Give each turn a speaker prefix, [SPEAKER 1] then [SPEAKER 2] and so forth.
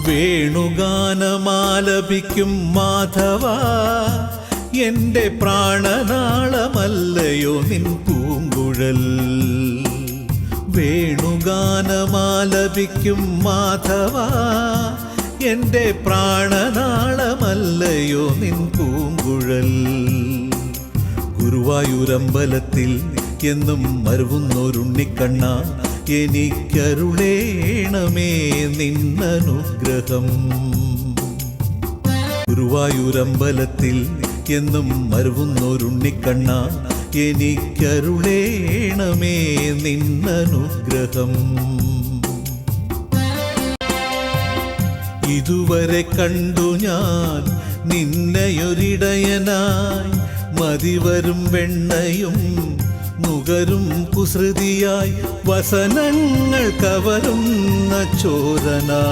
[SPEAKER 1] വേണുഗാനമാലപിക്കും മാധവ, എൻ്റെ പ്രാണനാളമല്ലയോ നിൻ പൂങ്കുഴൽ. വേണുഗാനമാലപിക്കും മാധവ, എൻ്റെ പ്രാണനാളമല്ലയോ നിൻ പൂങ്കുഴൽ. ഗുരുവായൂരമ്പലത്തിൽ എന്നും മരുവുന്നൊരുണ്ണിക്കണ്ണ, എനിക്കരുളേണമേ നിന്നനുഗ്രഹം. ഗുരുവായൂരമ്പലത്തിൽ എന്നും മരുവുന്നൊരുണ്ണിക്കണ്ണ, എനിക്കരുളേണമേ നിന്നനുഗ്രഹം. ഇതുവരെ കണ്ടു ഞാൻ നിന്നെയൊരിടയനായി, മതിവരും വെണ്ണയും നുകരും കുസൃതിയായി, വസനങ്ങൾ കവരുന്ന ചോരനായി.